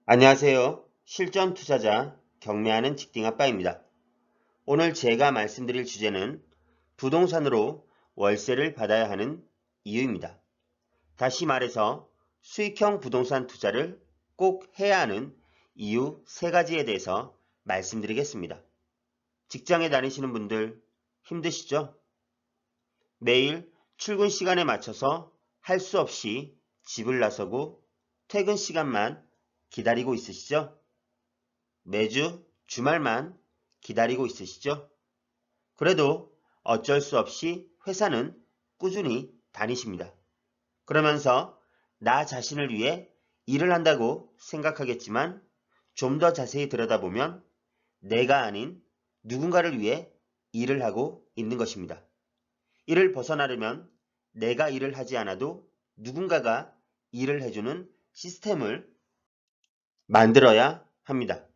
안녕하세요. 실전 투자자 경매하는 직딩아빠입니다. 오늘 제가 말씀드릴 주제는 부동산으로 월세를 받아야 하는 이유입니다. 다시 말해서 수익형 부동산 투자를 꼭 해야 하는 이유 3가지에 대해서 말씀드리겠습니다. 직장에 다니시는 분들 힘드시죠? 매일 출근 시간에 맞춰서 할 수 없이 집을 나서고 퇴근 시간만 기다리고 있으시죠? 매주 주말만 기다리고 있으시죠? 그래도 어쩔 수 없이 회사는 꾸준히 다니십니다. 그러면서 나 자신을 위해 일을 한다고 생각하겠지만 좀 더 자세히 들여다보면 내가 아닌 누군가를 위해 일을 하고 있는 것입니다. 이를 벗어나려면 내가 일을 하지 않아도 누군가가 일을 해주는 시스템을 만들어야 합니다.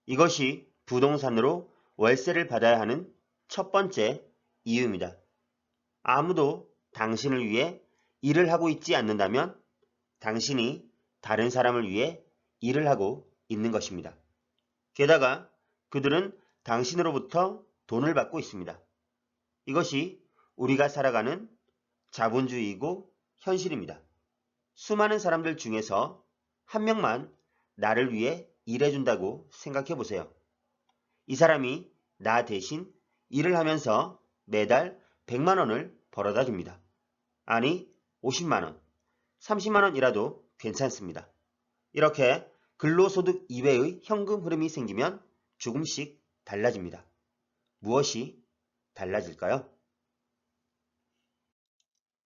이것이 부동산으로 월세를 받아야 하는 첫 번째 이유입니다. 아무도 당신을 위해 일을 하고 있지 않는다면 당신이 다른 사람을 위해 일을 하고 있는 것입니다. 게다가 그들은 당신으로부터 돈을 받고 있습니다. 이것이 우리가 살아가는 자본주의이고 현실입니다. 수많은 사람들 중에서 한 명만 나를 위해 일해준다고 생각해 보세요. 이 사람이 나 대신 일을 하면서 매달 100만 원을 벌어다 줍니다. 아니, 50만 원, 30만 원이라도 괜찮습니다. 이렇게 근로소득 이외의 현금 흐름이 생기면 조금씩 달라집니다. 무엇이 달라질까요?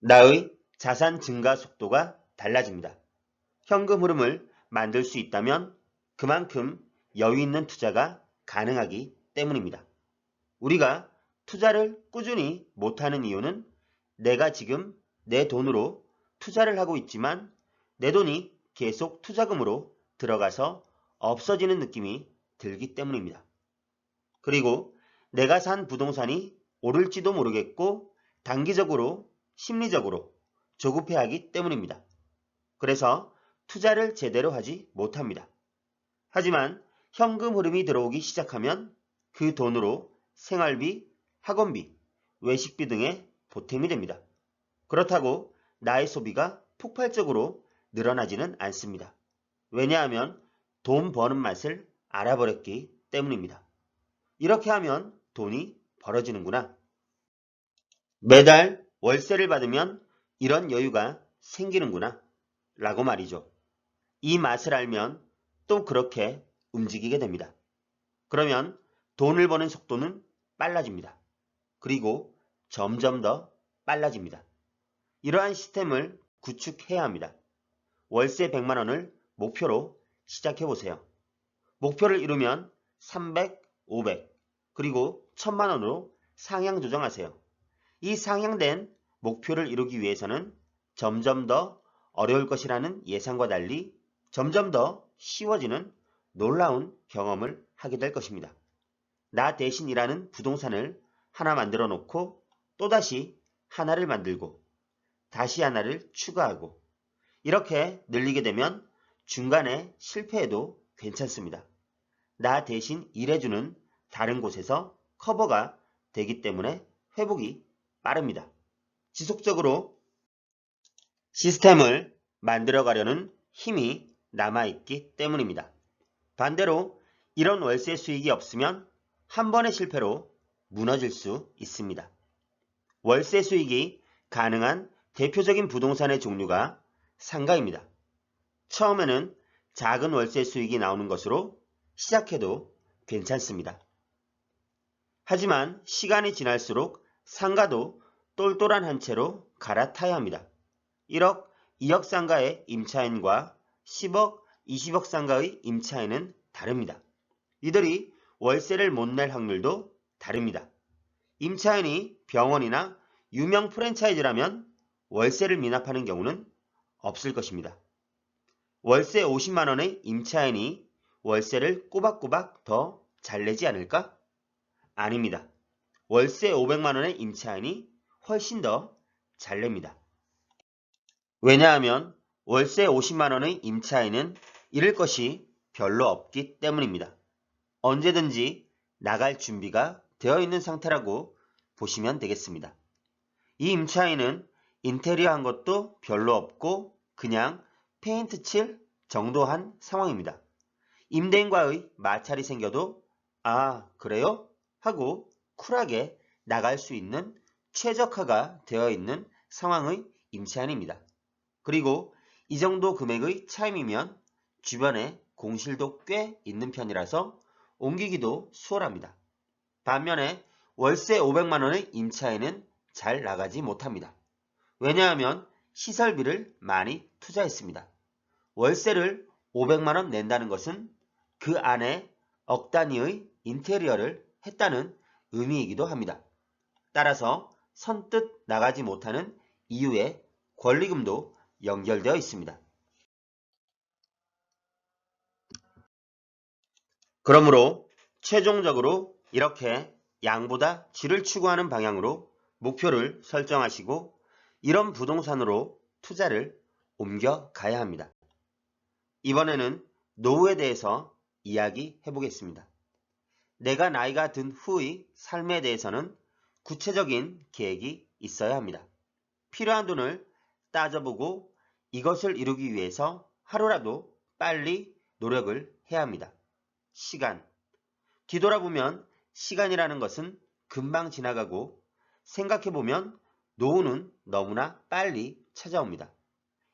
나의 자산 증가 속도가 달라집니다. 현금 흐름을 만들 수 있다면 그만큼 여유 있는 투자가 가능하기 때문입니다. 우리가 투자를 꾸준히 못하는 이유는 내가 지금 내 돈으로 투자를 하고 있지만 내 돈이 계속 투자금으로 들어가서 없어지는 느낌이 들기 때문입니다. 그리고 내가 산 부동산이 오를지도 모르겠고 단기적으로 심리적으로 조급해하기 때문입니다. 그래서 투자를 제대로 하지 못합니다. 하지만 현금 흐름이 들어오기 시작하면 그 돈으로 생활비, 학원비, 외식비 등의 보탬이 됩니다. 그렇다고 나의 소비가 폭발적으로 늘어나지는 않습니다. 왜냐하면 돈 버는 맛을 알아버렸기 때문입니다. 이렇게 하면 돈이 벌어지는구나. 매달 월세를 받으면 이런 여유가 생기는구나 라고 말이죠. 이 맛을 알면 또 그렇게 움직이게 됩니다. 그러면 돈을 버는 속도는 빨라집니다. 그리고 점점 더 빨라집니다. 이러한 시스템을 구축해야 합니다. 월세 100만 원을 목표로 시작해 보세요. 목표를 이루면 300, 500, 그리고 1000만 원으로 상향 조정하세요. 이 상향된 목표를 이루기 위해서는 점점 더 어려울 것이라는 예상과 달리 점점 더 쉬워지는 놀라운 경험을 하게 될 것입니다. 나 대신 일하는 부동산을 하나 만들어 놓고 또다시 하나를 만들고 다시 하나를 추가하고 이렇게 늘리게 되면 중간에 실패해도 괜찮습니다. 나 대신 일해주는 다른 곳에서 커버가 되기 때문에 회복이 빠릅니다. 지속적으로 시스템을 만들어 가려는 힘이 남아있기 때문입니다. 반대로 이런 월세 수익이 없으면 한 번의 실패로 무너질 수 있습니다. 월세 수익이 가능한 대표적인 부동산의 종류가 상가입니다. 처음에는 작은 월세 수익이 나오는 것으로 시작해도 괜찮습니다. 하지만 시간이 지날수록 상가도 똘똘한 한 채로 갈아타야 합니다. 1억, 2억 상가의 임차인과 10억, 20억 상가의 임차인은 다릅니다. 이들이 월세를 못 낼 확률도 다릅니다. 임차인이 병원이나 유명 프랜차이즈라면 월세를 미납하는 경우는 없을 것입니다. 월세 50만 원의 임차인이 월세를 꼬박꼬박 더 잘 내지 않을까? 아닙니다. 월세 500만 원의 임차인이 훨씬 더 잘 냅니다. 왜냐하면 월세 50만 원의 임차인은 잃을 것이 별로 없기 때문입니다. 언제든지 나갈 준비가 되어 있는 상태라고 보시면 되겠습니다. 이 임차인은 인테리어 한 것도 별로 없고 그냥 페인트 칠 정도 한 상황입니다. 임대인과의 마찰이 생겨도 아, 그래요? 하고 쿨하게 나갈 수 있는 최적화가 되어 있는 상황의 임차인입니다. 그리고 이 정도 금액의 차임이면 주변에 공실도 꽤 있는 편이라서 옮기기도 수월합니다. 반면에 월세 500만 원의 임차인은 잘 나가지 못합니다. 왜냐하면 시설비를 많이 투자했습니다. 월세를 500만 원 낸다는 것은 그 안에 억 단위의 인테리어를 했다는 의미이기도 합니다. 따라서 선뜻 나가지 못하는 이유에 권리금도 연결되어 있습니다. 그러므로 최종적으로 이렇게 양보다 질을 추구하는 방향으로 목표를 설정하시고 이런 부동산으로 투자를 옮겨가야 합니다. 이번에는 노후에 대해서 이야기해 보겠습니다. 내가 나이가 든 후의 삶에 대해서는 구체적인 계획이 있어야 합니다. 필요한 돈을 따져보고 이것을 이루기 위해서 하루라도 빨리 노력을 해야 합니다. 시간. 뒤돌아보면 시간이라는 것은 금방 지나가고 생각해보면 노후는 너무나 빨리 찾아옵니다.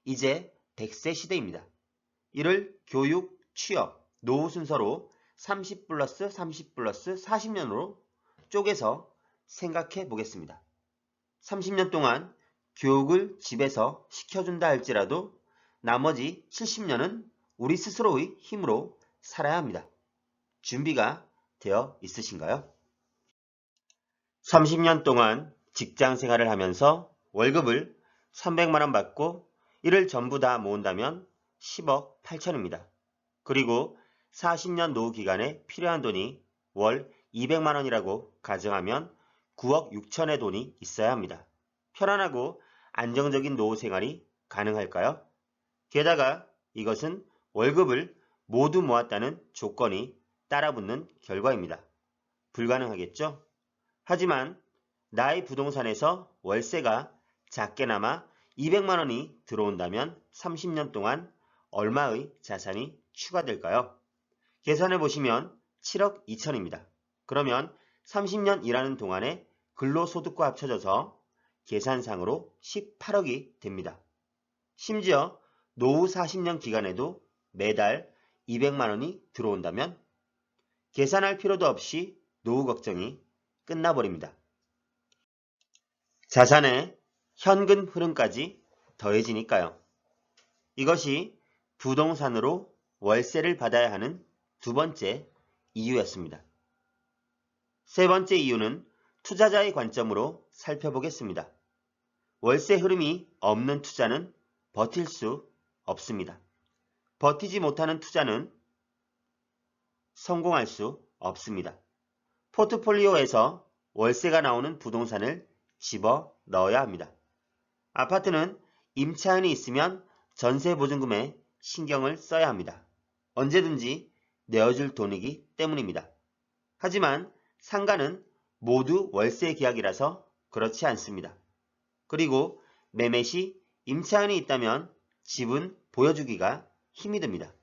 이제 100세 시대입니다. 이를 교육, 취업, 노후 순서로 30 플러스 30 플러스 40년으로 쪼개서 생각해 보겠습니다. 30년 동안 교육을 집에서 시켜준다 할지라도 나머지 70년은 우리 스스로의 힘으로 살아야 합니다. 준비가 되어 있으신가요? 30년 동안 직장 생활을 하면서 월급을 300만 원 받고 이를 전부 다 모은다면 10억 8천입니다. 그리고 40년 노후 기간에 필요한 돈이 월 200만 원이라고 가정하면 9억 6천의 돈이 있어야 합니다. 편안하고 안정적인 노후 생활이 가능할까요? 게다가 이것은 월급을 모두 모았다는 조건이 따라붙는 결과입니다. 불가능하겠죠? 하지만 나의 부동산에서 월세가 작게나마 200만 원이 들어온다면 30년 동안 얼마의 자산이 추가될까요? 계산해 보시면 7억 2천입니다. 그러면 30년 일하는 동안에 근로소득과 합쳐져서 계산상으로 18억이 됩니다. 심지어 노후 40년 기간에도 매달 200만 원이 들어온다면 계산할 필요도 없이 노후 걱정이 끝나버립니다. 자산의 현금 흐름까지 더해지니까요. 이것이 부동산으로 월세를 받아야 하는 두 번째 이유였습니다. 세 번째 이유는 투자자의 관점으로 살펴보겠습니다. 월세 흐름이 없는 투자는 버틸 수 없습니다. 버티지 못하는 투자는 성공할 수 없습니다. 포트폴리오에서 월세가 나오는 부동산을 집어 넣어야 합니다. 아파트는 임차인이 있으면 전세보증금에 신경을 써야 합니다. 언제든지 내어줄 돈이기 때문입니다. 하지만 상가는 모두 월세 계약이라서 그렇지 않습니다. 그리고 매매 시 임차인이 있다면 집은 보여주기가 힘이 듭니다.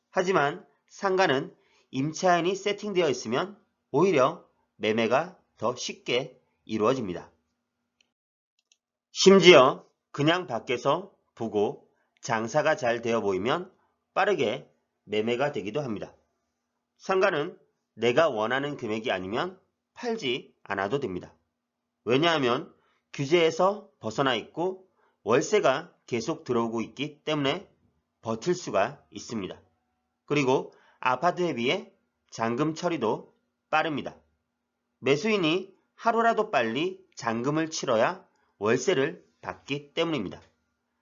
하지만 상가는 임차인이 세팅되어 있으면 오히려 매매가 더 쉽게 이루어집니다. 심지어 그냥 밖에서 보고 장사가 잘 되어 보이면 빠르게 매매가 되기도 합니다. 상가는 내가 원하는 금액이 아니면 팔지 않아도 됩니다. 왜냐하면 규제에서 벗어나 있고 월세가 계속 들어오고 있기 때문에 버틸 수가 있습니다. 그리고 아파트에 비해 잔금 처리도 빠릅니다. 매수인이 하루라도 빨리 잔금을 치러야 월세를 받기 때문입니다.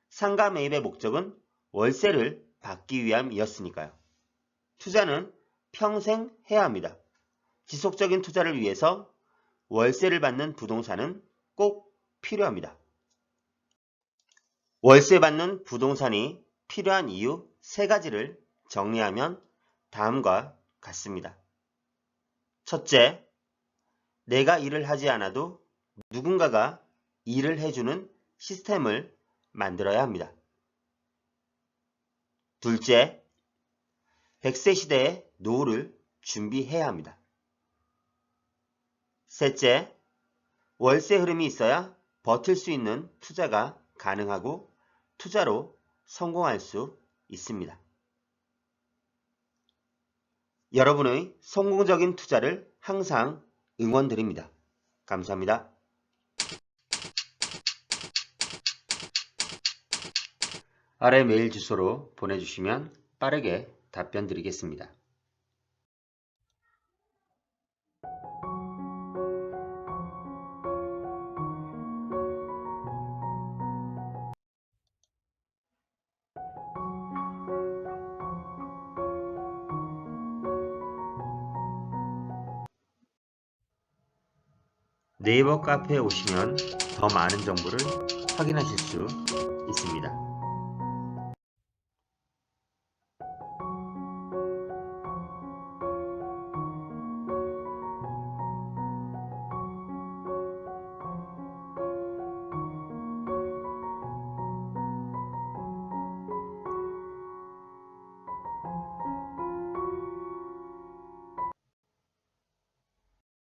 상가 매입의 목적은 월세를 받기 위함이었으니까요. 투자는 평생 해야 합니다. 지속적인 투자를 위해서 월세를 받는 부동산은 꼭 필요합니다. 월세 받는 부동산이 필요한 이유 세 가지를 정리하면 다음과 같습니다. 첫째, 내가 일을 하지 않아도 누군가가 일을 해주는 시스템을 만들어야 합니다. 둘째, 100세 시대의 노후를 준비해야 합니다. 셋째, 월세 흐름이 있어야 버틸 수 있는 투자가 가능하고 투자로 성공할 수 있습니다. 여러분의 성공적인 투자를 항상 응원드립니다. 감사합니다. 아래 메일 주소로 보내주시면 빠르게 답변 드리겠습니다. 네이버 카페에 오시면 더 많은 정보를 확인하실 수 있습니다.